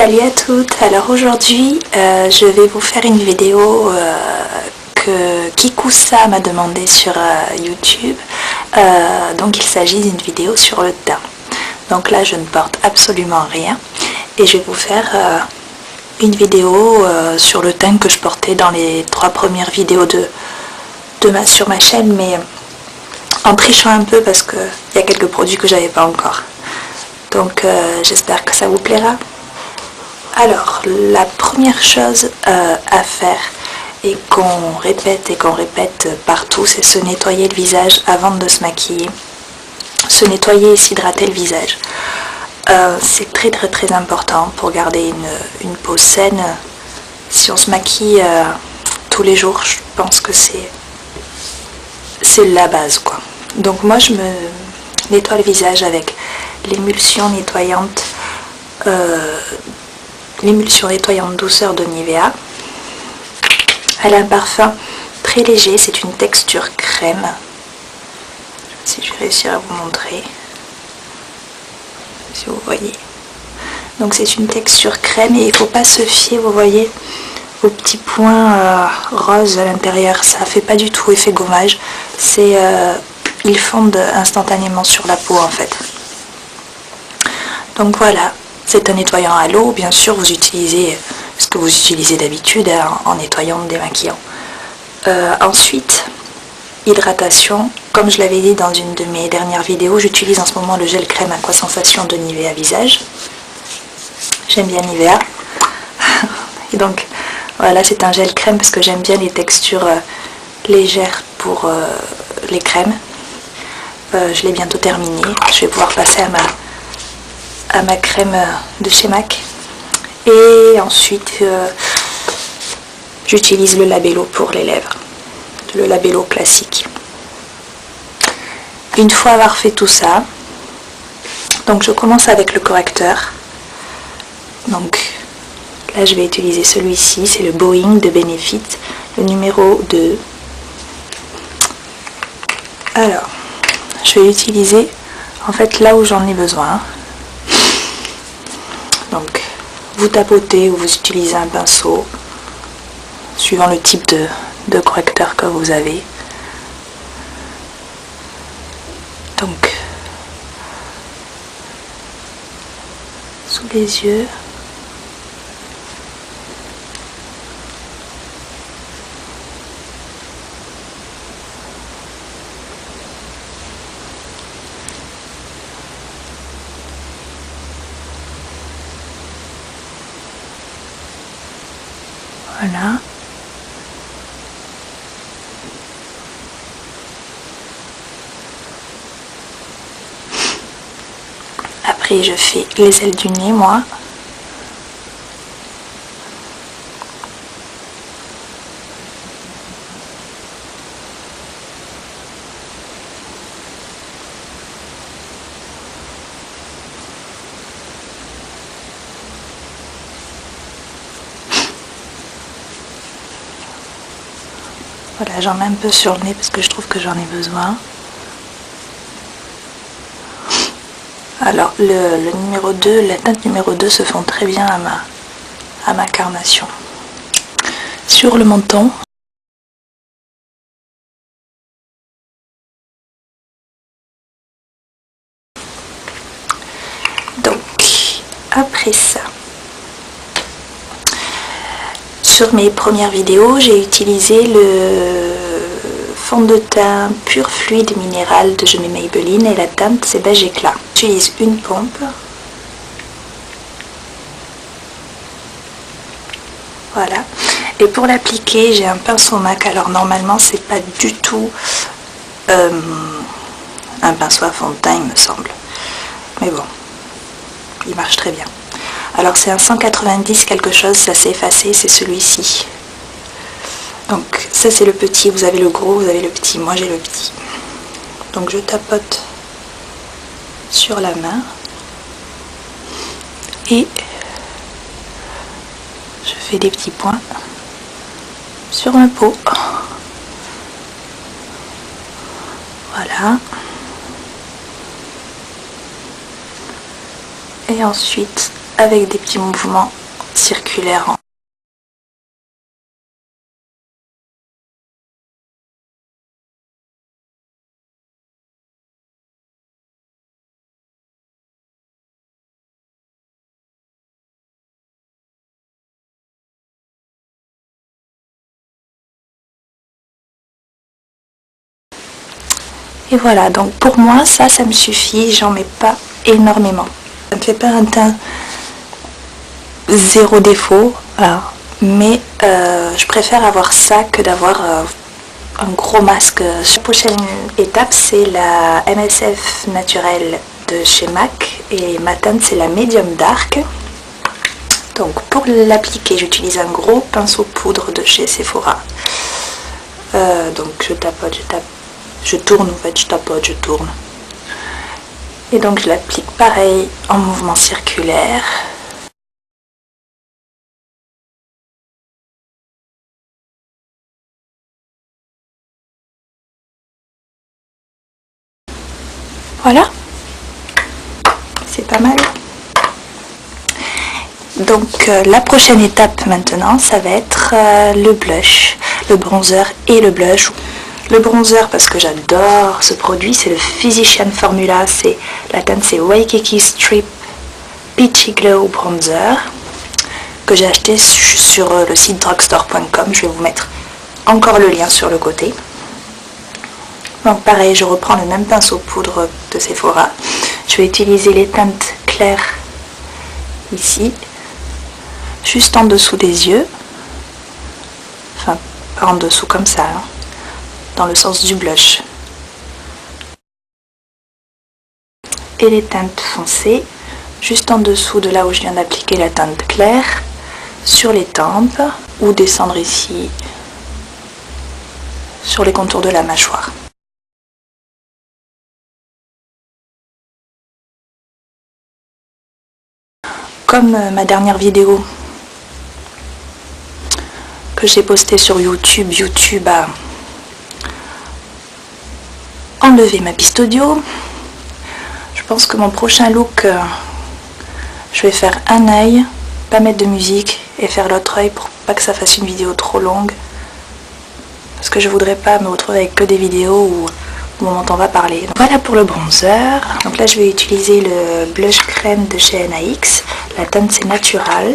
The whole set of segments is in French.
Salut à toutes, alors aujourd'hui je vais vous faire une vidéo que Kikusa m'a demandé sur YouTube. Donc il s'agit d'une vidéo sur le teint. Donc là je ne porte absolument rien et je vais vous faire une vidéo sur le teint que je portais dans les 3 premières vidéos sur ma chaîne, mais en trichant un peu parce qu'il y a quelques produits que j'avais pas encore. Donc j'espère que ça vous plaira. Alors, la première chose à faire et qu'on répète partout, c'est se nettoyer le visage avant de se maquiller. Se nettoyer et s'hydrater le visage. C'est très important pour garder une peau saine. Si on se maquille tous les jours, je pense que c'est la base, quoi. Donc moi je me nettoie le visage avec l'émulsion nettoyante douceur de Nivea. Elle a un parfum très léger, c'est une texture crème. Si je vais réussir à vous montrer, si vous voyez. Donc c'est une texture crème et il ne faut pas se fier, vous voyez, aux petits points roses à l'intérieur. Ça ne fait pas du tout effet gommage. Ils fondent instantanément sur la peau en fait. Donc voilà. C'est un nettoyant à l'eau, bien sûr vous utilisez ce que vous utilisez d'habitude en nettoyant, démaquillant. Ensuite, hydratation. Comme je l'avais dit dans une de mes dernières vidéos, j'utilise en ce moment le gel crème Aqua Sensation de Nivea Visage. J'aime bien Nivea. Et donc voilà, c'est un gel crème parce que j'aime bien les textures légères pour les crèmes. Je l'ai bientôt terminé. Je vais pouvoir passer à ma crème de chez MAC. Et ensuite j'utilise le Labello pour les lèvres, le Labello classique. Une fois avoir fait tout ça, donc je commence avec le correcteur. Donc là je vais utiliser celui-ci, c'est le Boeing de Benefit, le numéro 2. Alors je vais l'utiliser en fait là où j'en ai besoin. Donc vous tapotez ou vous utilisez un pinceau suivant le type de correcteur que vous avez. Donc sous les yeux. Voilà. Après je fais les ailes du nez, moi. Voilà, j'en mets un peu sur le nez parce que je trouve que j'en ai besoin. Alors, le numéro 2, la teinte numéro 2 se fond très bien à ma carnation. Sur le menton, donc, après ça, sur mes premières vidéos, j'ai utilisé le fond de teint pur fluide minéral de Maybelline et la teinte c'est beige éclat. J'utilise une pompe. Voilà. Et pour l'appliquer, j'ai un pinceau MAC. Alors normalement, c'est pas du tout un pinceau à fond de teint, il me semble. Mais bon, il marche très bien. Alors c'est un 190 quelque chose, ça s'est effacé, c'est celui-ci. Donc ça c'est le petit, vous avez le gros, vous avez le petit, moi j'ai le petit. Donc je tapote sur la main et je fais des petits points sur ma peau. Voilà. Et ensuite avec des petits mouvements circulaires. Et voilà, donc pour moi, ça me suffit, j'en mets pas énormément. Ça ne fait pas un teint zéro défaut, voilà. Mais je préfère avoir ça que d'avoir un gros masque. La prochaine étape, c'est la MSF naturelle de chez MAC et ma teinte, c'est la Medium Dark. Donc pour l'appliquer, j'utilise un gros pinceau poudre de chez Sephora. Donc je tapote, je tourne en fait, je tapote, je tourne. Et donc je l'applique pareil en mouvement circulaire. Voilà, c'est pas mal. Donc la prochaine étape maintenant, ça va être le blush, le bronzer et le blush. Le bronzer, parce que j'adore ce produit, c'est le Physician Formula, la teinte c'est Waikiki Strip Peachy Glow Bronzer, que j'ai acheté sur le site drugstore.com, je vais vous mettre encore le lien sur le côté. Donc pareil, je reprends le même pinceau poudre de Sephora, je vais utiliser les teintes claires ici, juste en dessous des yeux, enfin pas en dessous comme ça, hein, dans le sens du blush. Et les teintes foncées, juste en dessous de là où je viens d'appliquer la teinte claire, sur les tempes, ou descendre ici, sur les contours de la mâchoire. Comme ma dernière vidéo que j'ai postée sur YouTube, YouTube a enlevé ma piste audio. Je pense que mon prochain look, je vais faire un œil, pas mettre de musique et faire l'autre œil pour pas que ça fasse une vidéo trop longue. Parce que je voudrais pas me retrouver avec que des vidéos où on m'entend pas parler. Donc voilà pour le bronzer. Donc là je vais utiliser le blush crème de chez NAX. La teinte c'est Natural.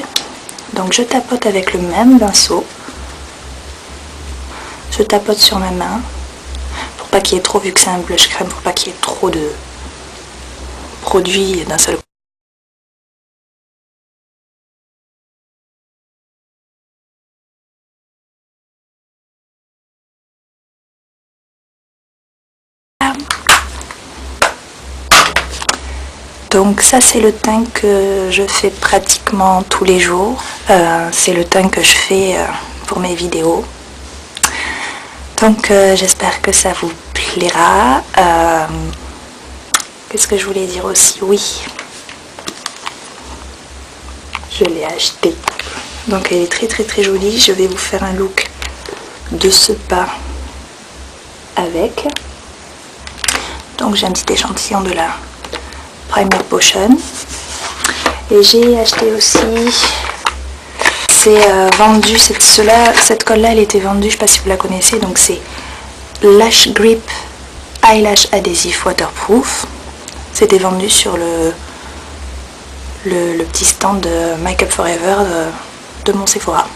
Donc je tapote avec le même pinceau. Je tapote sur ma main. Pour pas qu'il y ait trop, vu que c'est un blush crème, pour pas qu'il y ait trop de produits d'un seul coup. Donc ça c'est le teint que je fais pratiquement tous les jours. C'est le teint que je fais pour mes vidéos. Donc j'espère que ça vous plaira. Qu'est-ce que je voulais dire aussi? Oui, je l'ai acheté. Donc elle est très très très jolie. Je vais vous faire un look de ce pas avec. Donc j'ai un petit échantillon de la Primer Potion. Et j'ai acheté aussi, c'est vendu, cette colle là elle était vendue, je sais pas si vous la connaissez, donc c'est Lash Grip Eyelash Adhesive Waterproof. C'était vendu sur le petit stand de Make Up For Ever de mon Sephora.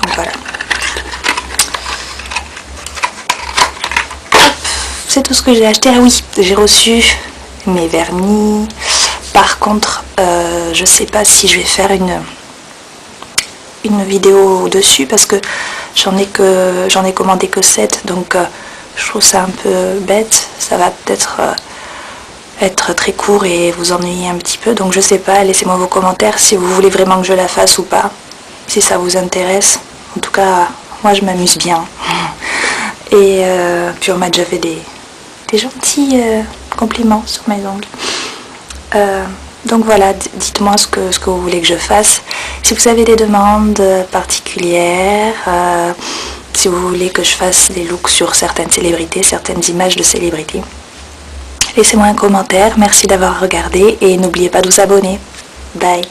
Donc voilà. C'est tout ce que j'ai acheté. Ah oui, j'ai reçu mes vernis. Par contre, je sais pas si je vais faire une vidéo dessus parce que j'en ai commandé que 7, donc je trouve ça un peu bête. Ça va peut-être être très court et vous ennuyer un petit peu, donc je sais pas, laissez-moi vos commentaires si vous voulez vraiment que je la fasse ou pas, si ça vous intéresse. En tout cas, moi je m'amuse bien. Et puis on m'a déjà fait des gentils compliments sur mes ongles. Donc voilà, dites-moi ce que vous voulez que je fasse. Si vous avez des demandes particulières, si vous voulez que je fasse des looks sur certaines célébrités, certaines images de célébrités, laissez-moi un commentaire. Merci d'avoir regardé et n'oubliez pas de vous abonner. Bye.